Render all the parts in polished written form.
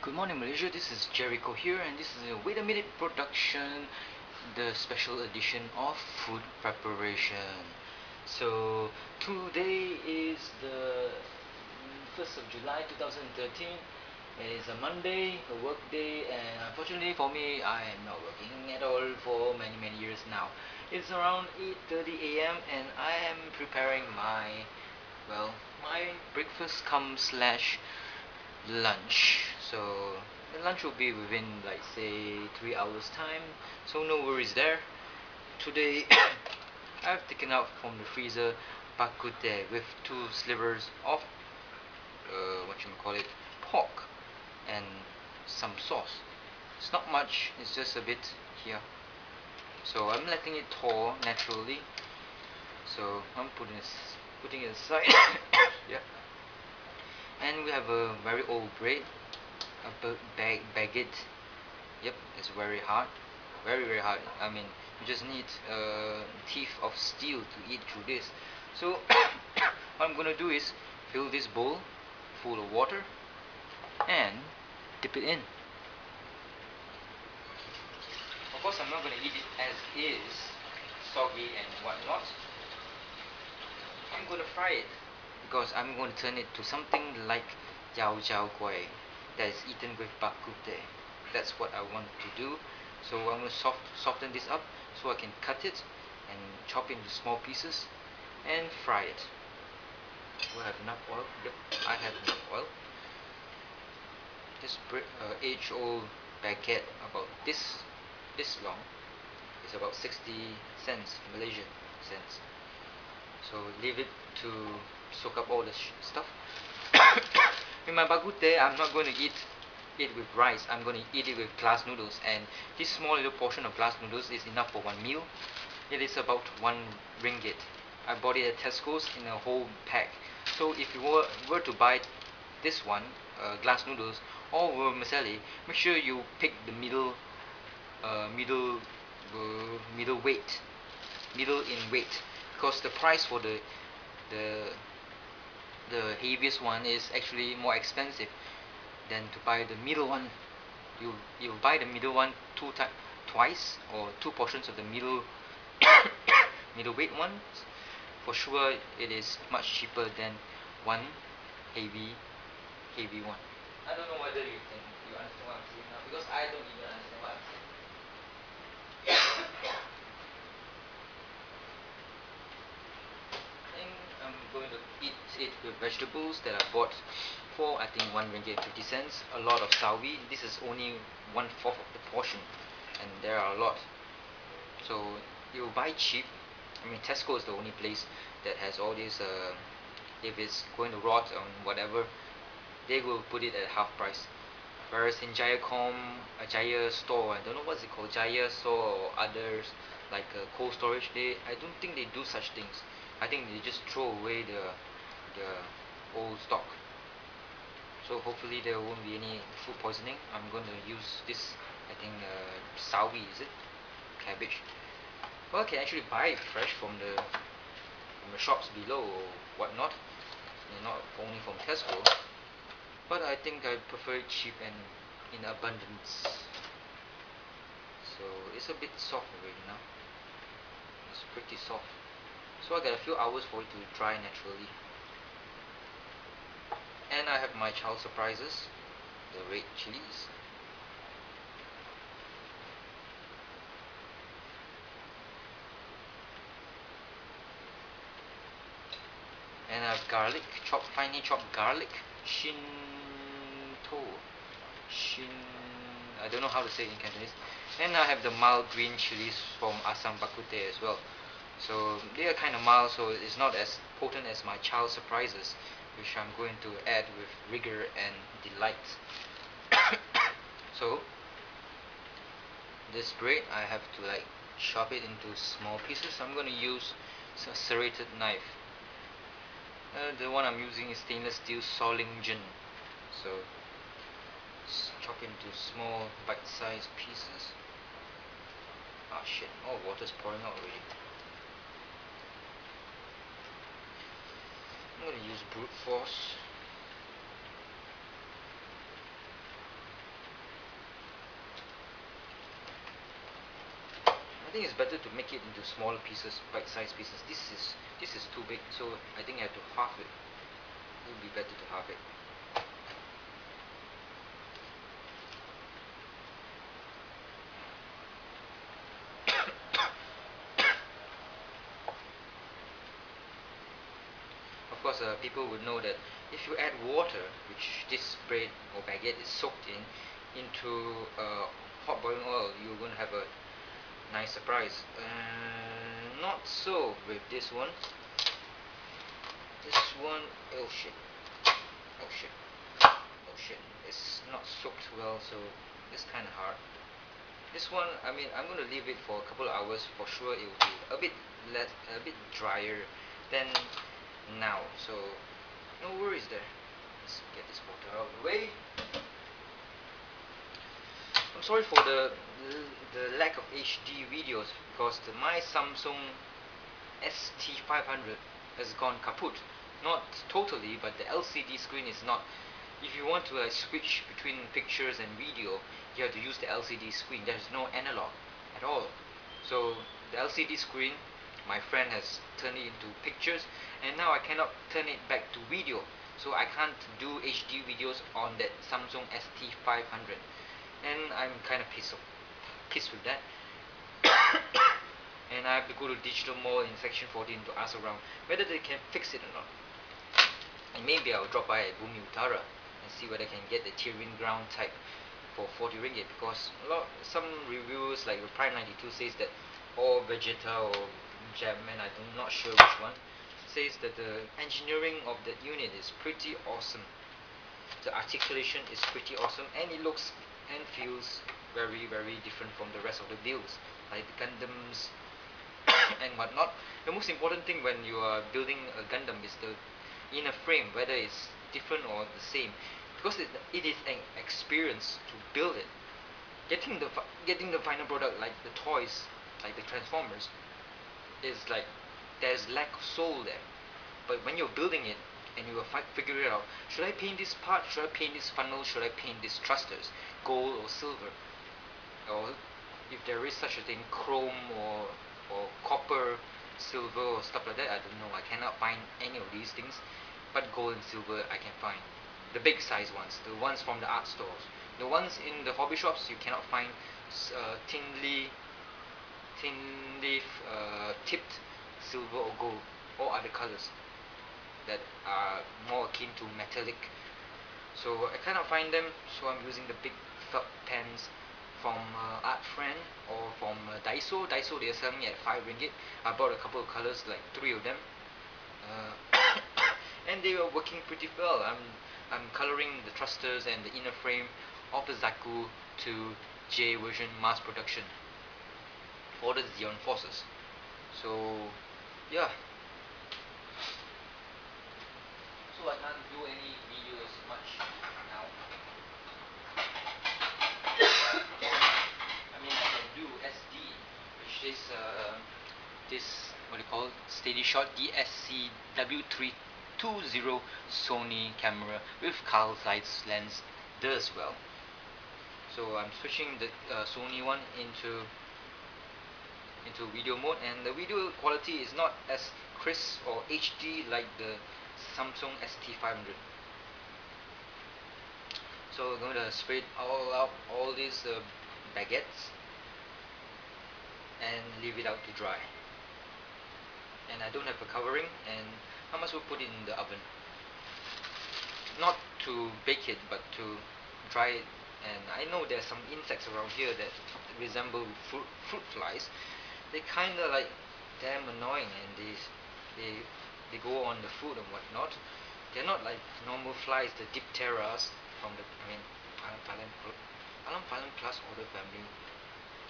Good morning, Malaysia. This is Gerryko here, and this is a Wait a Minute production, the special edition of food preparation. So, today is the 1st of July 2013. It is a Monday, a work day, and unfortunately for me, I am not working at all for many years now. It's around 8:30 a.m., and I am preparing my breakfast come slash lunch. So the lunch will be within, like, say 3 hours time, so no worries there. Today I've taken out from the freezer Bak Kut Teh with 2 slivers of what you call it, pork, and some sauce. It's not much, it's just a bit here, so I'm letting it thaw naturally. So I'm putting it aside. Yeah. And we have a very old bread, a baguette. Yep, it's very hard, very hard. I mean, you just need teeth of steel to eat through this. So what I'm gonna do is fill this bowl full of water and dip it in. Of course, I'm not gonna eat it as is, soggy and whatnot. I'm gonna fry it, because I'm going to turn it to something like Jiao Jiao Guai that is eaten with Bak Kut Teh. That's what I want to do. So I'm going to soften this up so I can cut it and chop into small pieces and fry it. Do I have enough oil? Yep, I have enough oil. This age-old baguette, about this long, is about 60 cents, Malaysian cents. So leave it to soak up all the stuff. In my Bak Kut Teh, I'm not going to eat it with rice. I'm going to eat it with glass noodles, and this small little portion of glass noodles is enough for one meal. It is about 1 ringgit. I bought it at Tesco's in a whole pack. So if you were to buy this one, glass noodles or vermicelli, make sure you pick the middle in weight, because the price for the heaviest one is actually more expensive than to buy the middle one. You buy the middle one twice, or 2 portions of the middleweight one. For sure, it is much cheaper than one heavy one. I don't know whether you understand what I'm saying now, because I don't even understand what I'm saying. I'm going to eat it with vegetables that I bought for, I think, 1 ringgit 50 cents. A lot of sawi. This is only 1/4 of the portion, and there are a lot. So you buy cheap. I mean, Tesco is the only place that has all these. If it's going to rot or whatever, they will put it at half price. Whereas in Jaya store, I don't know what's it called, Jaya store or others, like cold storage, I don't think they do such things. I think they just throw away the old stock. So hopefully there won't be any food poisoning. I'm going to use this, I think, sawi, is it? Cabbage. Well, I can actually buy it fresh from the shops below or whatnot, and not only from Tesco. But I think I prefer it cheap and in abundance. So it's a bit soft already now. It's pretty soft. So I got a few hours for it to dry naturally. And I have my child surprises, the red chilies. And I have garlic, finely chopped garlic, shin, I don't know how to say it in Cantonese. And I have the mild green chilies from Assam Bak Kut Teh as well. So they are kind of mild, so it's not as potent as my child surprises, which I'm going to add with rigor and delight. So this bread, I have to chop it into small pieces. I'm going to use a serrated knife. The one I'm using is stainless steel Solingen. So chop into small bite-sized pieces. Ah shit, oh, water's pouring out already. I'm gonna use brute force. think it's better to make it into smaller pieces, bite-sized pieces. This is too big, so I think I have to halve it. It would be better to halve it. Of course, people would know that if you add water, which this bread or baguette is soaked in, into hot boiling oil, you're going to have a nice surprise. Not so with this one. This one, oh shit, oh shit, oh shit. It's not soaked well, so it's kind of hard. This one, I mean, I'm going to leave it for a couple of hours. For sure, it will be a bit drier than now. So no worries there. Let's get this water out of the way. I'm sorry for the lack of HD videos because my Samsung ST500 has gone kaput. Not totally, but the LCD screen is not. If you want to switch between pictures and video, you have to use the LCD screen. There's no analog at all. So the LCD screen, my friend has turned it into pictures, and now I cannot turn it back to video. So I can't do HD videos on that Samsung ST500, and I'm kind of pissed with that. And I have to go to Digital Mall in Section 14 to ask around whether they can fix it or not. And maybe I'll drop by at Bumi Utara and see whether I can get the tearing ground type for 40 ringgit, because some reviews like the Prime 92 says that, or Vegeta or Jamman, I'm not sure which one, says that the engineering of that unit is pretty awesome. The articulation is pretty awesome, and it looks and feels very different from the rest of the builds, like the Gundams and whatnot. The most important thing when you are building a Gundam is the inner frame, whether it's different or the same, because it is an experience to build it. Getting the final product, like the toys, like the Transformers, is like there's lack of soul there. But when you're building it and you are figuring it out, should I paint this part, should I paint this funnel, should I paint these thrusters gold or silver, or if there is such a thing, chrome or copper, silver or stuff like that, I don't know. I cannot find any of these things, but gold and silver I can find. The big size ones, the ones from the art stores. The ones in the hobby shops you cannot find thinly tipped silver or gold or other colors that are more akin to metallic. So I cannot find them, so I'm using the big felt pens from Art Friend or from Daiso. Daiso, they are selling it at 5 ringgit. I bought a couple of colors, like 3 of them, and they were working pretty well. I'm coloring the thrusters and the inner frame of the Zaku to J version mass production for the Xeon Forces. So yeah, so I can't do any videos much now. I mean, I can do SD, which is this, what do you call it, Steady Shot DSC-W320 Sony camera with Carl Zeiss lens does well. So I'm switching the Sony one into video mode, and the video quality is not as crisp or HD like the Samsung ST500. So we're going to spread all these baguettes and leave it out to dry. And I don't have a covering, and I must well put it in the oven, not to bake it but to dry it. And I know there's some insects around here that resemble fruit flies. They kinda like damn annoying, and they go on the food and whatnot. They're not like normal flies, the dipteras from the Alam class order family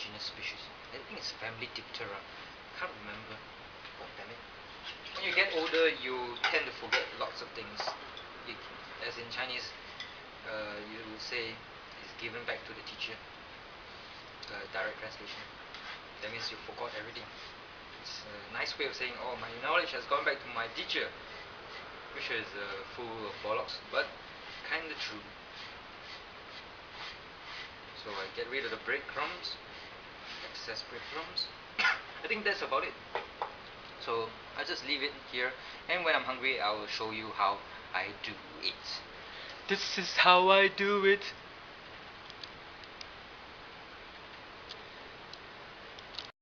genus species. I think it's family Diptera. Can't remember. God damn it. When you get older, you tend to forget lots of things. As in Chinese, you will say it's given back to the teacher. Direct translation. That means you forgot everything. It's a nice way of saying, oh, my knowledge has gone back to my teacher, which is full of bollocks, but kinda true. So I get rid of the breadcrumbs, excess breadcrumbs. I think that's about it. So I'll just leave it here, and when I'm hungry I will show you how I do it. This is how I do it.